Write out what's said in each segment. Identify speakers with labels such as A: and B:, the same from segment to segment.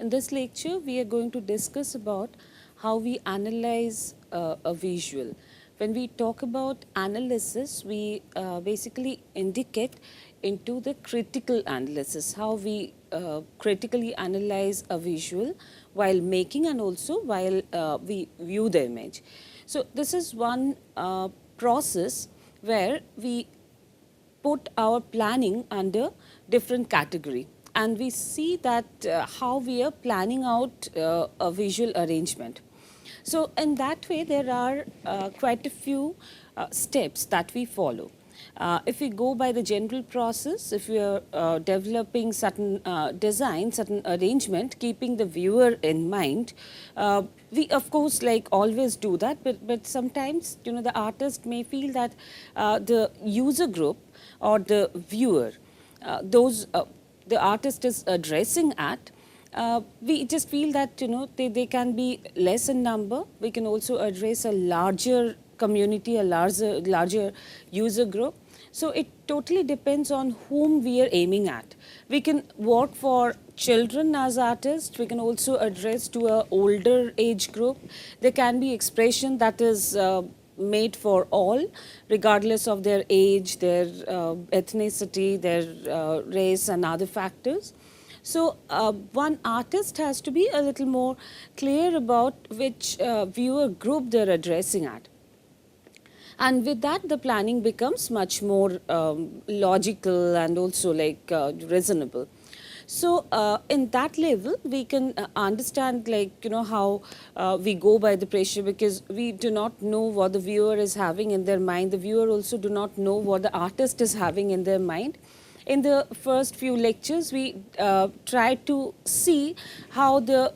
A: In this lecture, we are going to discuss about how we analyze a visual. When we talk about analysis, we basically indicate into the critical analysis, how we critically analyze a visual while making and also while we view the image. So this is one process where we put our planning under different category, and we see that how we are planning out a visual arrangement. So in that way, there are quite a few steps that we follow. If we go by the general process, if we are developing certain design, certain arrangement, keeping the viewer in mind, we of course like always do that, but sometimes the artist may feel that the user group or the viewer, those the artist is addressing at, we just feel that they can be less in number. We can also address a larger community, a larger user group. So it totally depends on whom we are aiming at. We can work for children as artists. We can also address to a older age group. There can be expression that is made for all, regardless of their age, their ethnicity, their race and other factors. So one artist has to be a little more clear about which viewer group they're addressing at. And with that, the planning becomes much more logical and also like reasonable. So in that level, we can understand how we go by the pressure, because we do not know what the viewer is having in their mind. The viewer also do not know what the artist is having in their mind. In the first few lectures, we try to see how the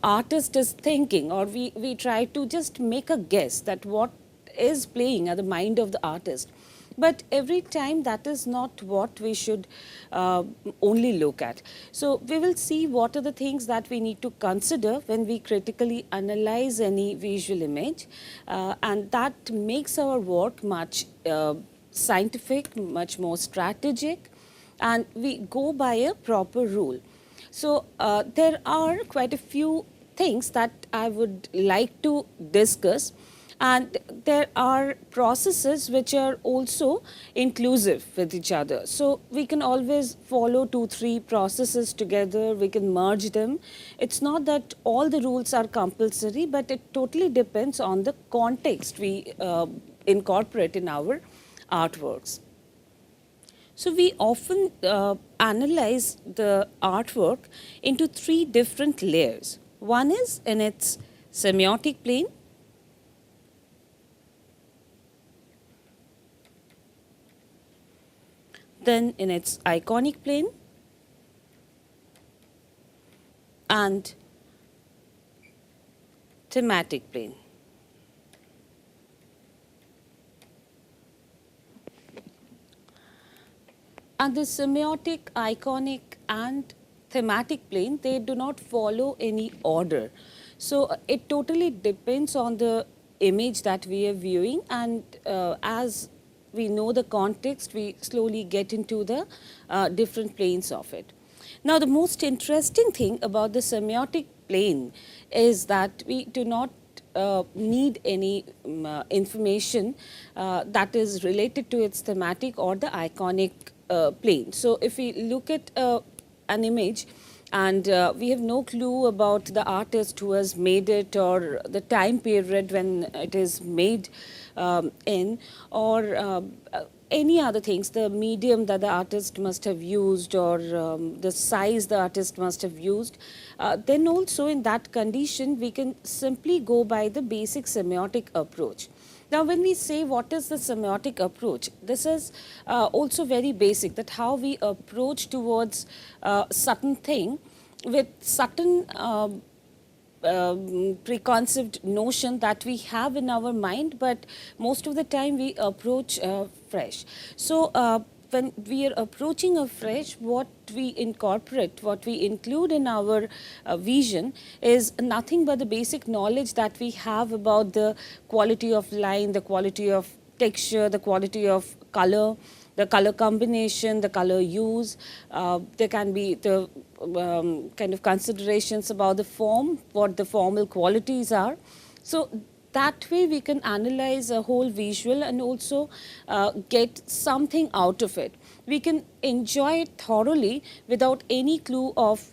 A: artist is thinking, or we try to just make a guess that what is playing at the mind of the artist. But every time that is not what we should only look at. So we will see what are the things that we need to consider when we critically analyze any visual image, and that makes our work much scientific, much more strategic, and we go by a proper rule. So there are quite a few things that I would like to discuss. And there are processes which are also inclusive with each other. So we can always follow 2-3 processes together, we can merge them. It's not that all the rules are compulsory, but it totally depends on the context we incorporate in our artworks. So we often analyze the artwork into 3 different layers. One is in its semiotic plane, then in its iconic plane, and thematic plane. And the semiotic, iconic and thematic plane, they do not follow any order. So it totally depends on the image that we are viewing, and as we know the context, we slowly get into the different planes of it. Now, the most interesting thing about the semiotic plane is that we do not need any information that is related to its thematic or the iconic plane. So if we look at an image, and we have no clue about the artist who has made it, or the time period when it is made in, or any other things, the medium that the artist must have used, or the size the artist must have used, then also in that condition we can simply go by the basic semiotic approach. Now, when we say what is the semiotic approach, this is also very basic, that how we approach towards certain thing with certain preconceived notion that we have in our mind, but most of the time we approach fresh. So when we are approaching afresh, what we incorporate, what we include in our vision is nothing but the basic knowledge that we have about the quality of line, the quality of texture, the quality of color, the color combination, the color use. There can be the kind of considerations about the form, what the formal qualities are. So that way we can analyze a whole visual and also get something out of it. We can enjoy it thoroughly without any clue of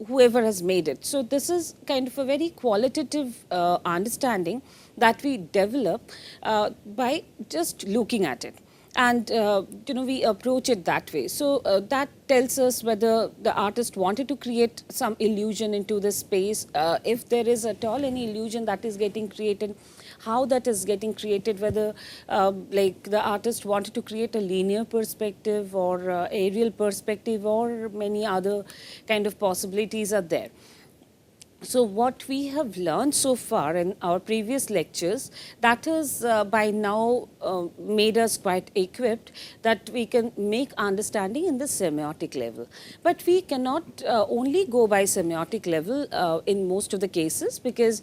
A: whoever has made it. So this is kind of a very qualitative understanding that we develop by just looking at it. And we approach it that way. So that tells us whether the artist wanted to create some illusion into the space, if there is at all any illusion that is getting created, how that is getting created, whether like the artist wanted to create a linear perspective or aerial perspective, or many other kind of possibilities are there. So what we have learned so far in our previous lectures, that has by now made us quite equipped that we can make understanding in the semiotic level. But we cannot only go by semiotic level in most of the cases, because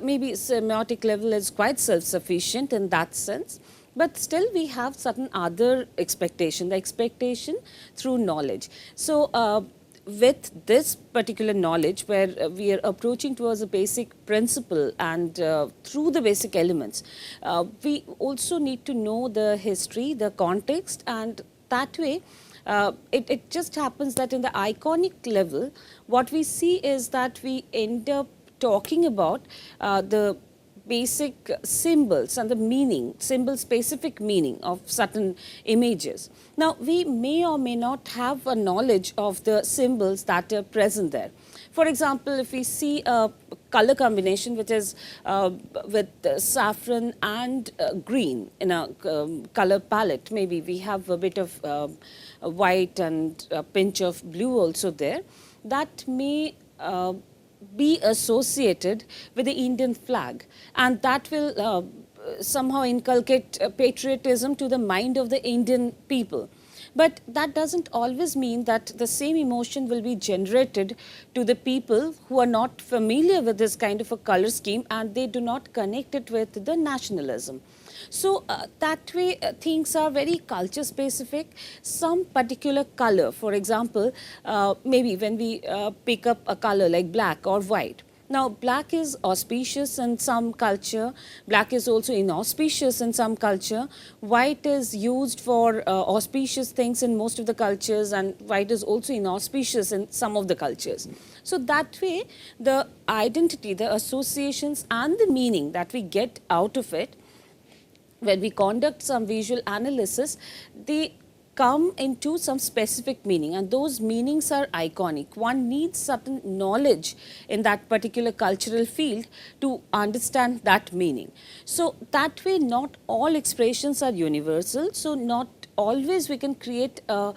A: maybe semiotic level is quite self-sufficient in that sense. But still we have certain other expectation, the expectation through knowledge. So with this particular knowledge, where we are approaching towards a basic principle and through the basic elements, we also need to know the history, the context, and that way it just happens that in the iconic level, what we see is that we end up talking about the basic symbols and the meaning, symbol specific meaning of certain images. Now, we may or may not have a knowledge of the symbols that are present there. For example, if we see a color combination which is with saffron and green in a color palette, maybe we have a bit of white and a pinch of blue also there, that may be associated with the Indian flag, and that will somehow inculcate patriotism to the mind of the Indian people. But that doesn't always mean that the same emotion will be generated to the people who are not familiar with this kind of a color scheme and they do not connect it with the nationalism. So that way things are very culture specific. Some particular color, for example, maybe when we pick up a color like black or white. Now, black is auspicious in some culture, black is also inauspicious in some culture, white is used for auspicious things in most of the cultures, and white is also inauspicious in some of the cultures. So that way, the identity, the associations and the meaning that we get out of it, when we conduct some visual analysis, they come into some specific meaning, and those meanings are iconic. One needs certain knowledge in that particular cultural field to understand that meaning. So that way, not all expressions are universal. So not always we can create a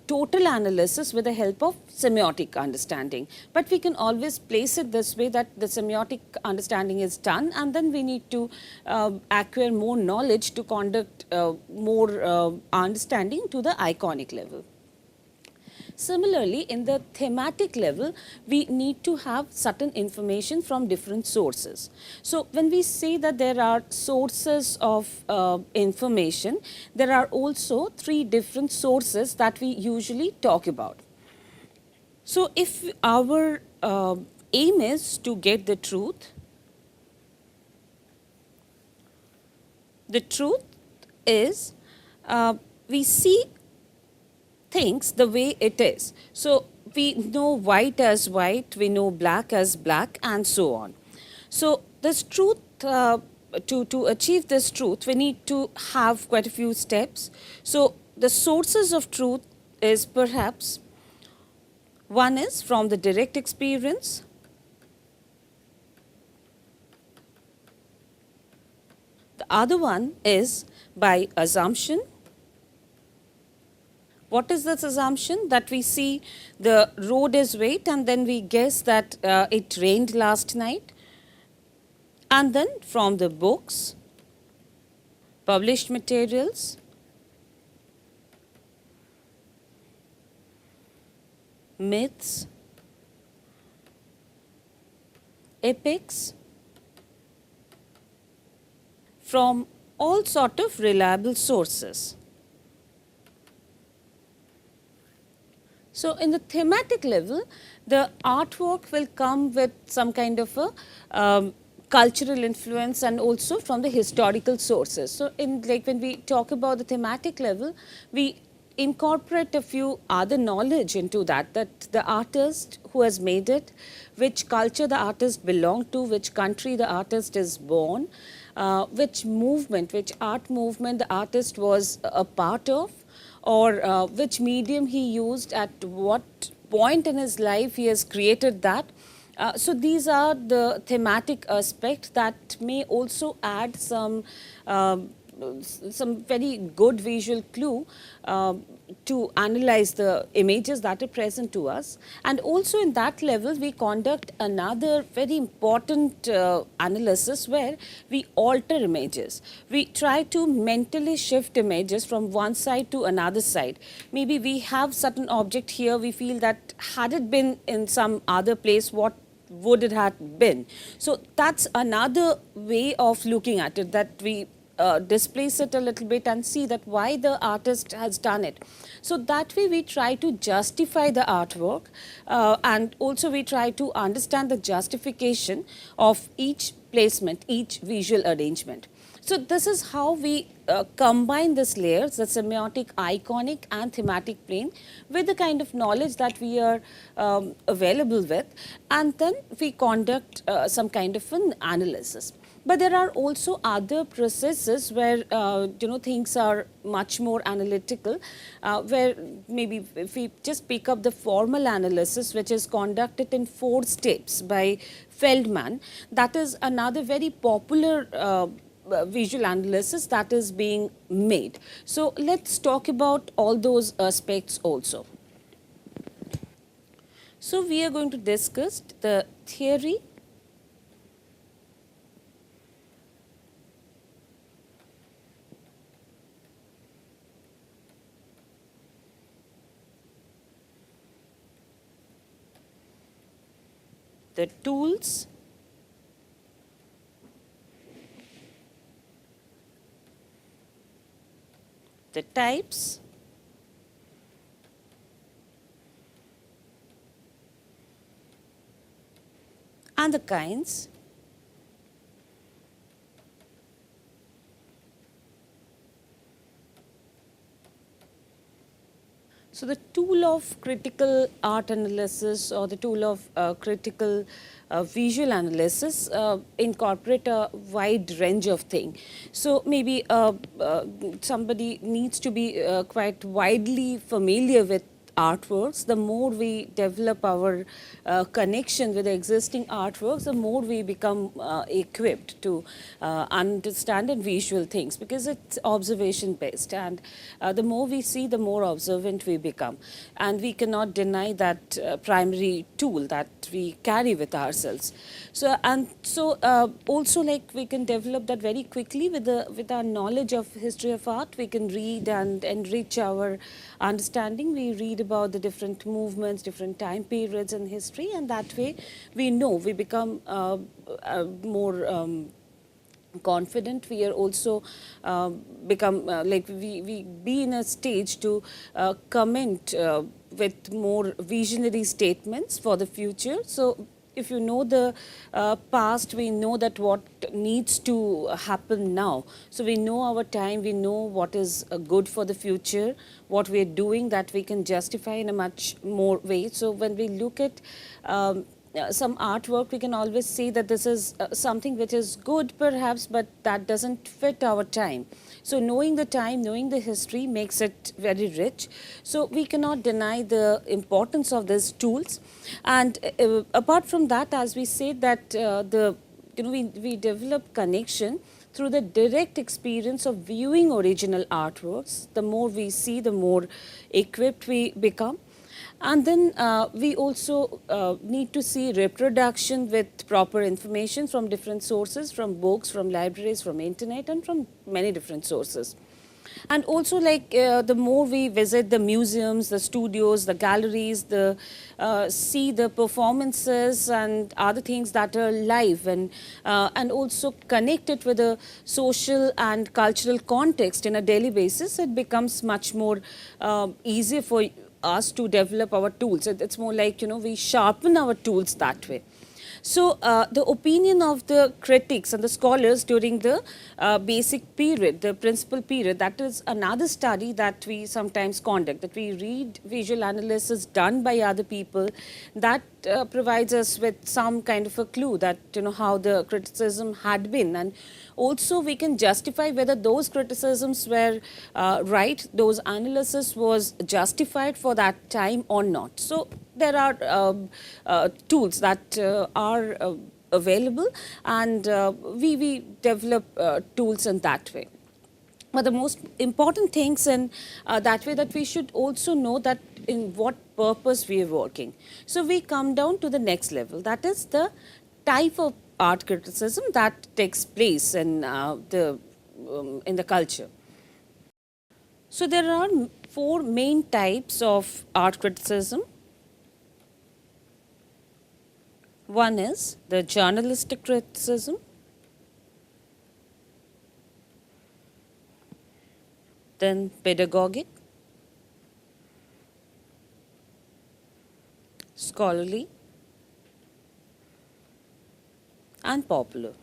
A: total analysis with the help of semiotic understanding, but we can always place it this way, that the semiotic understanding is done and then we need to acquire more knowledge to conduct more understanding to the iconic level. Similarly, in the thematic level, we need to have certain information from different sources. So when we say that there are sources of information, there are also three different sources that we usually talk about. So if our aim is to get the truth is we see things the way it is. So we know white as white, we know black as black, and so on. So this truth, to achieve this truth, we need to have quite a few steps. So the sources of truth is perhaps, one is from the direct experience, the other one is by assumption. What is this assumption? That we see the road is wet and then we guess that it rained last night. And then from the books, published materials, myths, epics, from all sort of reliable sources. So in the thematic level, the artwork will come with some kind of a cultural influence and also from the historical sources. So in like when we talk about the thematic level, we incorporate a few other knowledge into that the artist who has made it, which culture the artist belonged to, which country the artist is born, which movement, which art movement the artist was a part of, or which medium he used, at what point in his life he has created that. So these are the thematic aspects that may also add some very good visual clue to analyze the images that are present to us. And also in that level, we conduct another very important analysis where we alter images. We try to mentally shift images from one side to another side. Maybe we have certain object here, we feel that had it been in some other place, what would it have been? So that's another way of looking at it, that we displace it a little bit and see that why the artist has done it. So that way we try to justify the artwork, and also we try to understand the justification of each placement, each visual arrangement. So this is how we combine these layers, the semiotic, iconic and thematic plane, with the kind of knowledge that we are available with, and then we conduct some kind of an analysis. But there are also other processes where things are much more analytical, where maybe if we just pick up the formal analysis, which is conducted in 4 steps by Feldman, that is another very popular visual analysis that is being made. So let's talk about all those aspects also. So we are going to discuss the theory, the tools, the types, and the kinds. So the tool of critical art analysis, or the tool of critical visual analysis, incorporate a wide range of things. So maybe somebody needs to be quite widely familiar with artworks. The more we develop our connection with the existing artworks, the more we become equipped to understand and visual things, because it's observation based, and the more we see, the more observant we become, and we cannot deny that primary tool that we carry with ourselves. So also, like, we can develop that very quickly with our knowledge of history of art. We can read and enrich our understanding. We read about the different movements, different time periods in history, and that way we know, we become more confident. We are also become like we be in a stage to comment with more visionary statements for the future. So if you know the past, we know that what needs to happen now. So we know our time, we know what is good for the future, what we are doing, that we can justify in a much more way. So when we look at some artwork, we can always see that this is something which is good perhaps, but that doesn't fit our time. So knowing the time, knowing the history makes it very rich. So we cannot deny the importance of these tools. And apart from that, as we say that we develop connection through the direct experience of viewing original artworks. The more we see, the more equipped we become. And then we also need to see reproduction with proper information from different sources, from books, from libraries, from internet, and from many different sources. And also, like, the more we visit the museums, the studios, the galleries, see the performances and other things that are live, and also connect it with a social and cultural context in a daily basis, it becomes much more easier for us to develop our tools. It's more like, we sharpen our tools that way. So the opinion of the critics and the scholars during the basic period, the principal period, that is another study that we sometimes conduct, that we read visual analysis done by other people, that provides us with some kind of a clue that, how the criticism had been. And also we can justify whether those criticisms were right, those analysis was justified for that time or not. So there are tools that are available, and we develop tools in that way. But the most important things in that way, that we should also know that in what purpose we are working. So we come down to the next level, that is the type of art criticism that takes place in the culture. So there are four main types of art criticism. One is the journalistic criticism, then pedagogic, scholarly, and popular.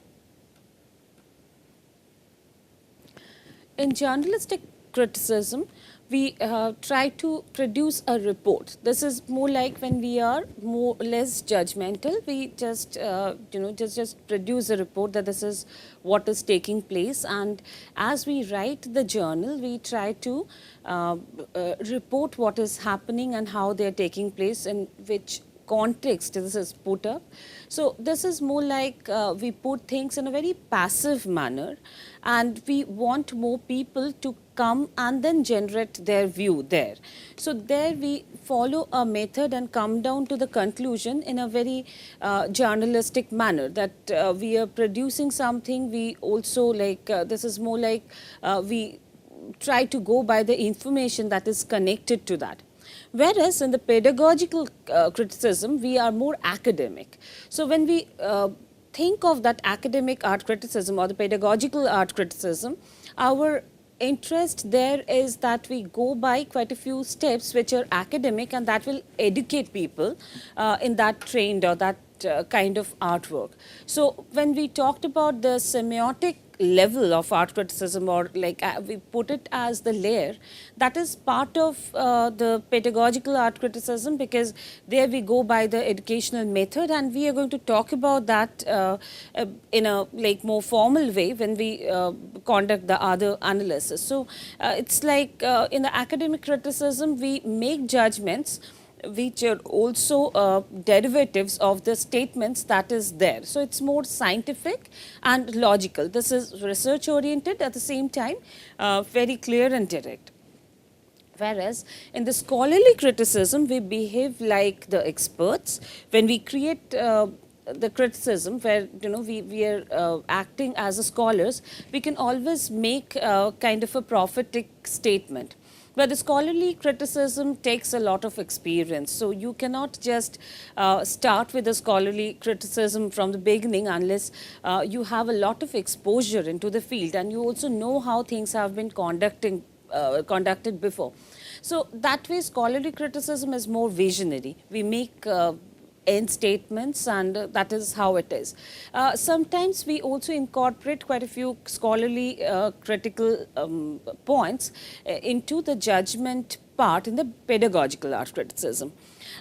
A: In journalistic criticism, we try to produce a report. This is more like when we are more less judgmental. We just just produce a report that this is what is taking place, and as we write the journal, we try to report what is happening and how they are taking place, in which context this is put up. So this is more like we put things in a very passive manner, and we want more people to come and then generate their view there. So there we follow a method and come down to the conclusion in a very journalistic manner, that we are producing something. We also like this is more like we try to go by the information that is connected to that. Whereas in the pedagogical criticism, we are more academic. So when we think of that academic art criticism or the pedagogical art criticism, our interest there is that we go by quite a few steps which are academic, and that will educate people in that trend or that kind of artwork. So when we talked about the semiotic level of art criticism, or like we put it as the layer, that is part of the pedagogical art criticism, because there we go by the educational method, and we are going to talk about that in a like more formal way when we conduct the other analysis. So it's like in the academic criticism, we make judgments which are also derivatives of the statements that is there. So it's more scientific and logical. This is research oriented, at the same time very clear and direct. Whereas in the scholarly criticism, we behave like the experts. When we create the criticism where we are acting as a scholars, we can always make kind of a prophetic statement. But the scholarly criticism takes a lot of experience. So you cannot just start with the scholarly criticism from the beginning unless you have a lot of exposure into the field, and you also know how things have been conducted before. So that way scholarly criticism is more visionary. We make end statements, and that is how it is. Sometimes we also incorporate quite a few scholarly critical points into the judgment part in the pedagogical art criticism.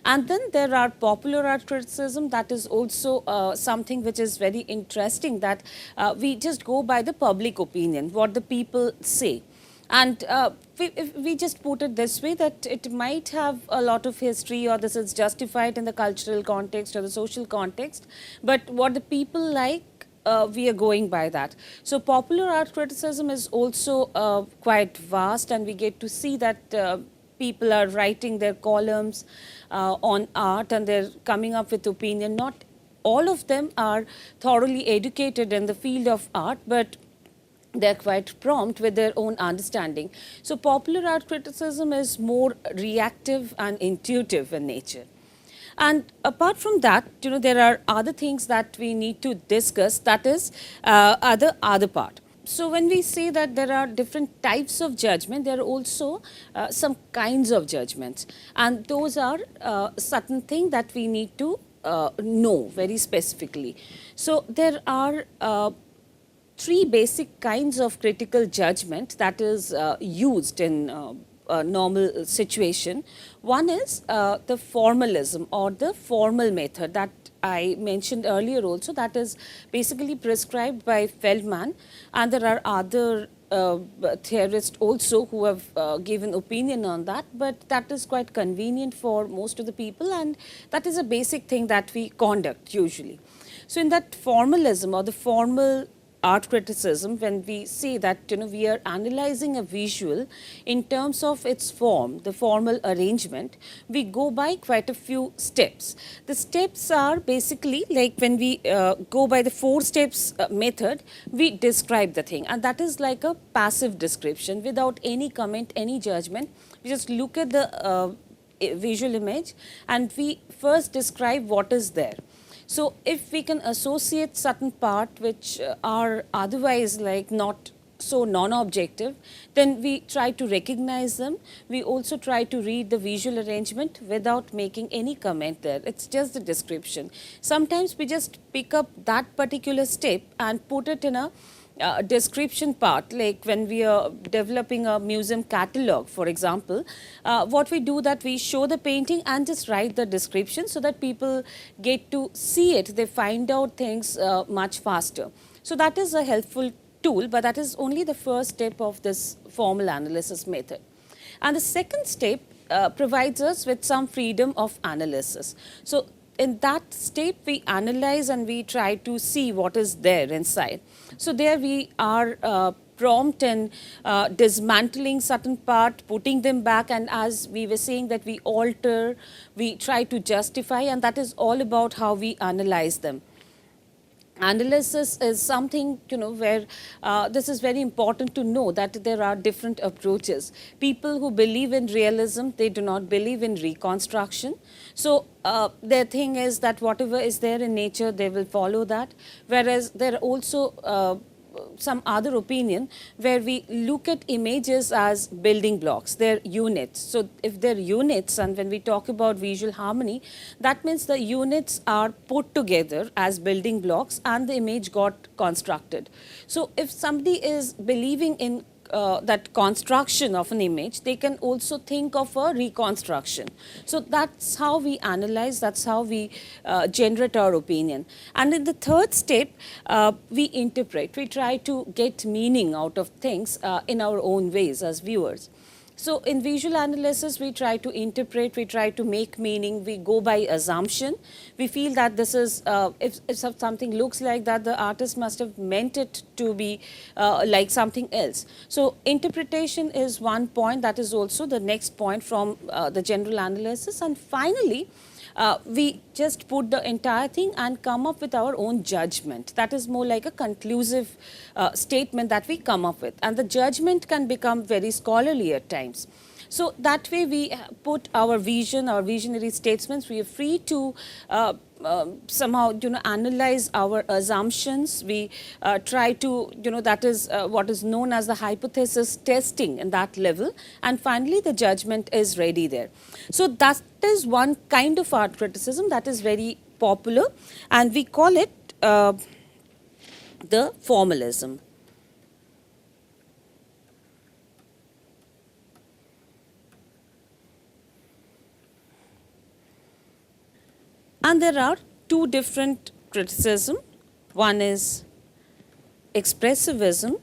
A: And then there are popular art criticism. That is also something which is very interesting, that we just go by the public opinion, what the people say. And if we just put it this way, that it might have a lot of history, or this is justified in the cultural context or the social context, but what the people like, we are going by that. So popular art criticism is also quite vast, and we get to see that people are writing their columns on art, and they're coming up with opinion. Not all of them are thoroughly educated in the field of art, but they're quite prompt with their own understanding. So popular art criticism is more reactive and intuitive in nature. And apart from that, there are other things that we need to discuss, that is other part. so when we say that there are different types of judgment, there are also some kinds of judgments, and those are certain things that we need to know very specifically. So there are three basic kinds of critical judgment that is used in a normal situation. One is the formalism or the formal method that I mentioned earlier also, that is basically prescribed by Feldman, and there are other theorists also who have given opinion on that, but that is quite convenient for most of the people, and that is a basic thing that we conduct usually. So in that formalism or the formal art criticism, when we say that we are analyzing a visual in terms of its form, the formal arrangement, we go by quite a few steps. The steps are basically like when we go by the 4 steps method, we describe the thing, and that is like a passive description without any comment, any judgment. We just look at the visual image and we first describe what is there. So if we can associate certain part which are otherwise like not so non-objective, then we try to recognize them. We also try to read the visual arrangement without making any comment there. It's just the description. Sometimes we just pick up that particular step and put it in a description part, like when we are developing a museum catalog, for example, what we do that we show the painting and just write the description so that people get to see it, they find out things much faster. So that is a helpful tool, but that is only the first step of this formal analysis method. And the second step provides us with some freedom of analysis. So in that step, we analyze and we try to see what is there inside. So there we are prompt in dismantling certain part, putting them back, and as we were saying that we alter, we try to justify, and that is all about how we analyze them. Analysis is something, where this is very important to know that there are different approaches. People who believe in realism, they do not believe in reconstruction. So their thing is that whatever is there in nature, they will follow that. Whereas there are also some other opinion where we look at images as building blocks, they're units. So if they're units, and when we talk about visual harmony, that means the units are put together as building blocks and the image got constructed. So if somebody is believing in that construction of an image, they can also think of a reconstruction. So that's how we analyze, that's how we generate our opinion. And in the third step, we interpret, we try to get meaning out of things in our own ways as viewers. So in visual analysis, we try to interpret, we try to make meaning, we go by assumption. We feel that this is, if something looks like that, the artist must have meant it to be like something else. So interpretation is one point, that is also the next point from the general analysis. And finally, we just put the entire thing and come up with our own judgment. That is more like a conclusive statement that we come up with. And the judgment can become very scholarly at times. So that way we put our vision, our visionary statements, we are free to somehow analyze our assumptions. We try to, that is what is known as the hypothesis testing in that level, and finally the judgment is ready there. So that is one kind of art criticism that is very popular, and we call it the formalism. And there are two different criticism. One is expressivism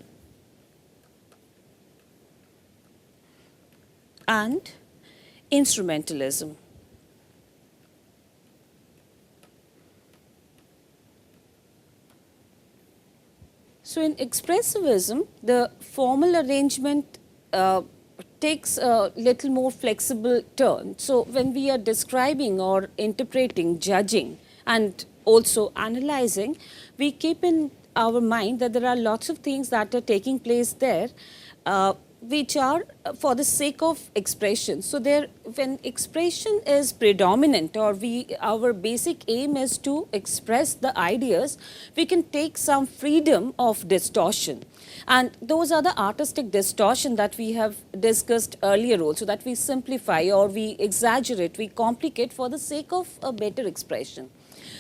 A: and instrumentalism. So in expressivism, the formal arrangement takes a little more flexible turn. So when we are describing or interpreting, judging, and also analyzing, we keep in our mind that there are lots of things that are taking place there which are for the sake of expression. So there, when expression is predominant, or our basic aim is to express the ideas, we can take some freedom of distortion. And those are the artistic distortion that we have discussed earlier also, that we simplify or we exaggerate, we complicate for the sake of a better expression.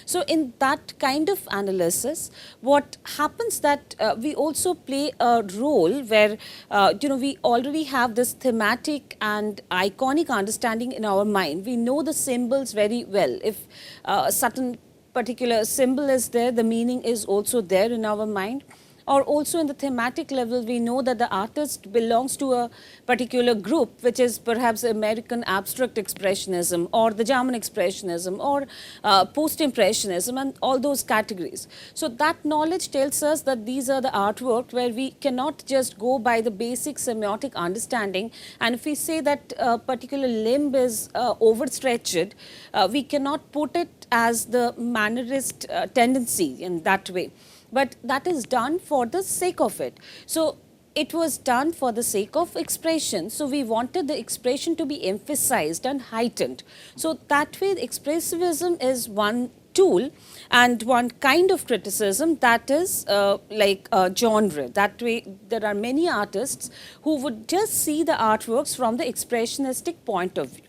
A: So in that kind of analysis, what happens that we also play a role where we already have this thematic and iconic understanding in our mind. We know the symbols very well. If a certain particular symbol is there, the meaning is also there in our mind. Or also in the thematic level, we know that the artist belongs to a particular group, which is perhaps American abstract expressionism or the German expressionism or post-impressionism and all those categories. So that knowledge tells us that these are the artwork where we cannot just go by the basic semiotic understanding, and if we say that a particular limb is overstretched, we cannot put it as the mannerist tendency in that way. But that is done for the sake of it. So it was done for the sake of expression. So we wanted the expression to be emphasized and heightened. So that way, expressivism is one tool and one kind of criticism that is like a genre. That way, there are many artists who would just see the artworks from the expressionistic point of view.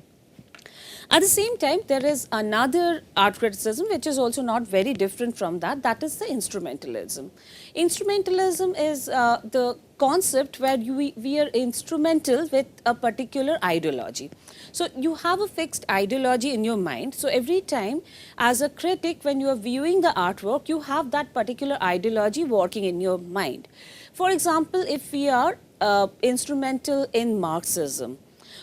A: At the same time, there is another art criticism which is also not very different from that, that is the instrumentalism. Instrumentalism is the concept where we are instrumental with a particular ideology. So you have a fixed ideology in your mind. So every time as a critic, when you are viewing the artwork, you have that particular ideology working in your mind. For example, if we are instrumental in Marxism,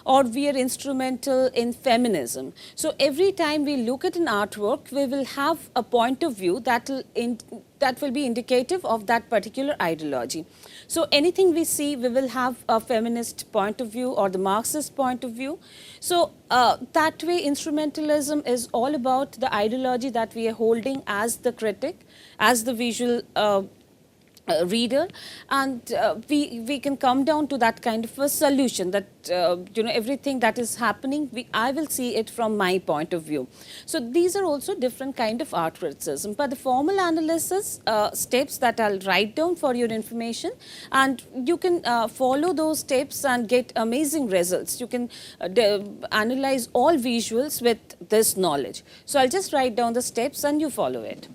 A: or we are instrumental in feminism. So every time we look at an artwork, we will have a point of view that will be indicative of that particular ideology. So anything we see, we will have a feminist point of view or the Marxist point of view. So that way, instrumentalism is all about the ideology that we are holding as the critic, as the visual reader, and we can come down to that kind of a solution that everything that is happening, I will see it from my point of view. So these are also different kind of art criticism. But the formal analysis steps that I'll write down for your information, and you can follow those steps and get amazing results. You can analyze all visuals with this knowledge. So I'll just write down the steps and you follow it.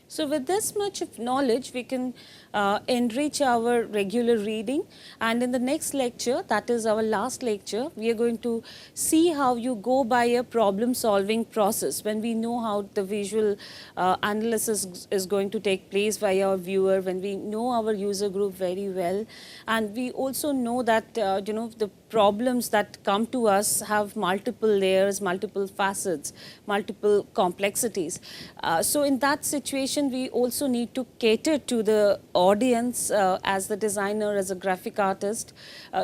A: So with this much of knowledge, we can enrich our regular reading. And in the next lecture, that is our last lecture, we are going to see how you go by a problem solving process. When we know how the visual analysis is going to take place by our viewer, when we know our user group very well, and we also know that the problems that come to us have multiple layers, multiple facets, multiple complexities. So in that situation, we also need to cater to the audience as the designer, as a graphic artist.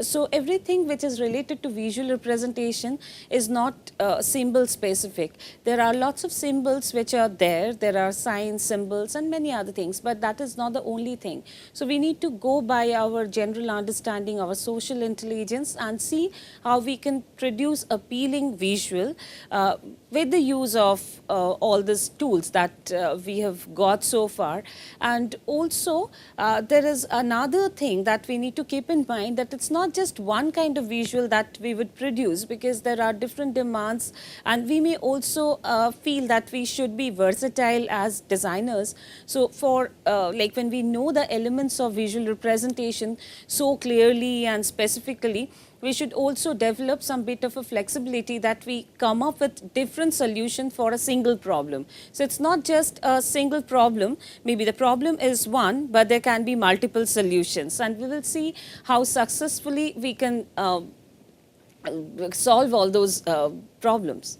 A: So everything which is related to visual representation is not symbol specific. There are lots of symbols which are there. There are signs, symbols, and many other things, but that is not the only thing. So we need to go by our general understanding, our social intelligence, and see how we can produce appealing visual with the use of all these tools that we have got got so far. And also, there is another thing that we need to keep in mind, that it's not just one kind of visual that we would produce, because there are different demands, and we may also feel that we should be versatile as designers. So for like when we know the elements of visual representation so clearly and specifically, we should also develop some bit of a flexibility, that we come up with different solutions for a single problem. So it's not just a single problem. Maybe the problem is one, but there can be multiple solutions. And we will see how successfully we can solve all those problems.